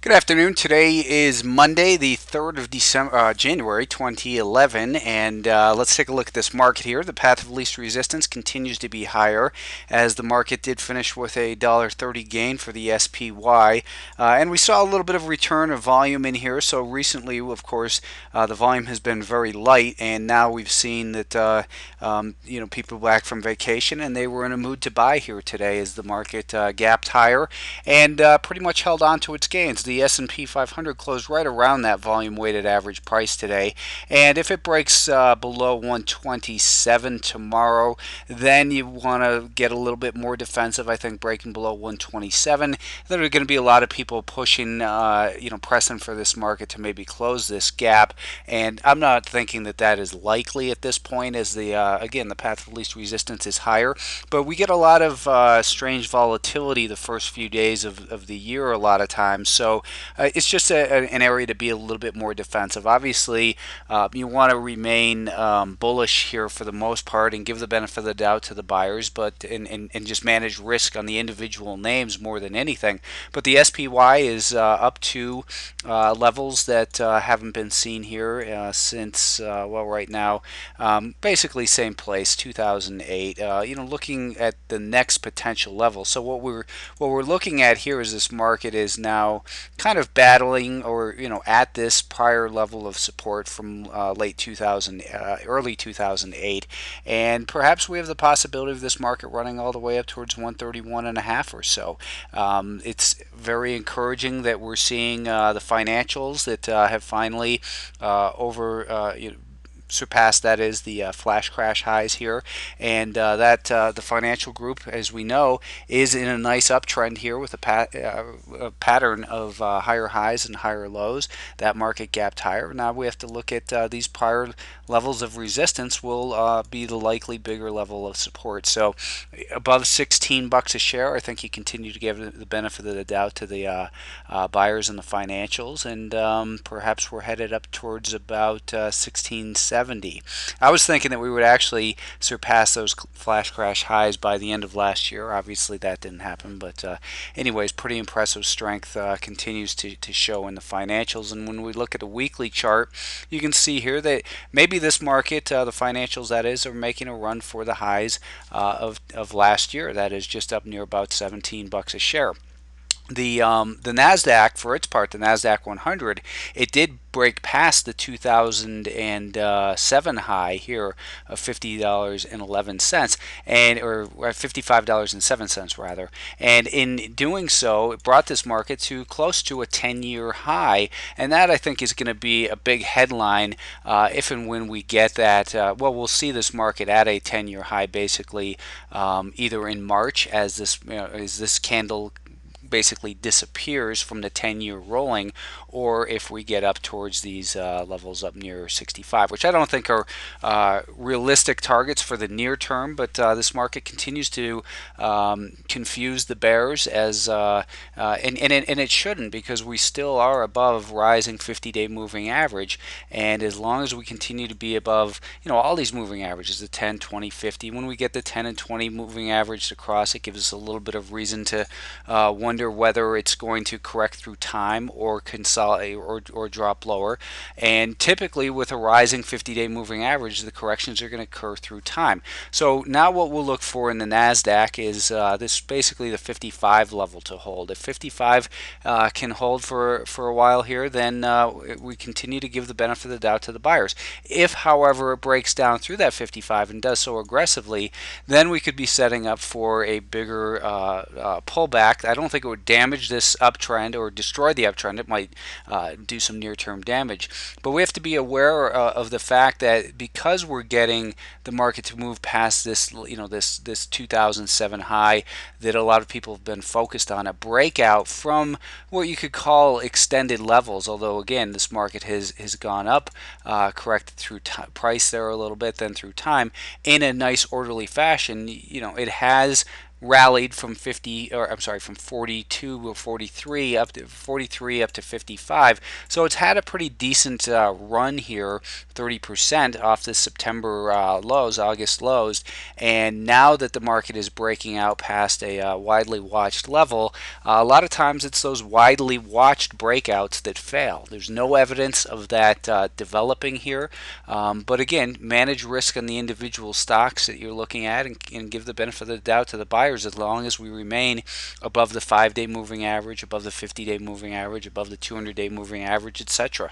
Good afternoon. Today is Monday, the 3rd of January 2011, and let's take a look at this market here. The path of least resistance continues to be higher as the market did finish with a $1.30 gain for the SPY. And we saw a little bit of return of volume in here. So recently, of course, the volume has been very light, and now we've seen that people back from vacation and they were in a mood to buy here today as the market gapped higher and pretty much held on to its gains. The S&P 500 closed right around that volume weighted average price today, and if it breaks below 127 tomorrow, then you want to get a little bit more defensive. I think breaking below 127, there are going to be a lot of people pushing, pressing for this market to maybe close this gap, and I'm not thinking that that is likely at this point, as the path of least resistance is higher. But we get a lot of strange volatility the first few days of the year a lot of times. So it's just an area to be a little bit more defensive. Obviously, you want to remain bullish here for the most part and give the benefit of the doubt to the buyers, but and just manage risk on the individual names more than anything. But the SPY is up to levels that haven't been seen here since, right now, basically same place, 2008. Looking at the next potential level. So what we're looking at here is this market is now kind of battling, or at this prior level of support from late 2000, early 2008, and perhaps we have the possibility of this market running all the way up towards 131 and a half or so. It's very encouraging that we're seeing the financials that have finally surpassed, that is, the flash crash highs here, and that the financial group, as we know, is in a nice uptrend here with a pattern of higher highs and higher lows. That market gapped higher. Now we have to look at these prior levels of resistance will be the likely bigger level of support. So above $16 a share, I think you continue to give the benefit of the doubt to the buyers and the financials, and perhaps we're headed up towards about 16.70. I was thinking that we would actually surpass those flash crash highs by the end of last year. Obviously, that didn't happen, but anyways, pretty impressive strength continues to show in the financials. And when we look at a weekly chart, you can see here that maybe this market, the financials that is, are making a run for the highs of last year. That is just up near about $17 a share. The Nasdaq, for its part, the Nasdaq 100, it did break past the 2007 high here of $50.11, or $55.07 rather. And in doing so, it brought this market to close to a 10-year high, and that I think is going to be a big headline if and when we get that. We'll see this market at a 10-year high basically either in March as this candle basically disappears from the 10-year rolling, or if we get up towards these levels up near 65, which I don't think are realistic targets for the near term, but this market continues to confuse the bears and it shouldn't, because we still are above rising 50-day moving average, and as long as we continue to be above all these moving averages, the 10, 20, 50, when we get the 10 and 20 moving average across, it gives us a little bit of reason to wonder whether it's going to correct through time or consolidate or drop lower. And typically with a rising 50-day moving average, the corrections are going to occur through time. So now what we'll look for in the Nasdaq is this basically the 55 level to hold. If 55 can hold for a while here, then we continue to give the benefit of the doubt to the buyers. If, however, it breaks down through that 55 and does so aggressively, then we could be setting up for a bigger pullback. I don't think it would damage this uptrend or destroy the uptrend. It might do some near-term damage, but we have to be aware of the fact that because we're getting the market to move past this, this 2007 high that a lot of people have been focused on, a breakout from what you could call extended levels. Although again, this market has gone up, corrected through price there a little bit, then through time in a nice orderly fashion. It has rallied from 50, or I'm sorry, from 42 or 43 up to 43 up to 55. So it's had a pretty decent run here, 30% off the September lows, August lows. And now that the market is breaking out past a widely watched level, a lot of times it's those widely watched breakouts that fail. There's no evidence of that developing here. But again, manage risk on the individual stocks that you're looking at, and give the benefit of the doubt to the buyers as long as we remain above the 5-day moving average, above the 50-day moving average, above the 200-day moving average, etc.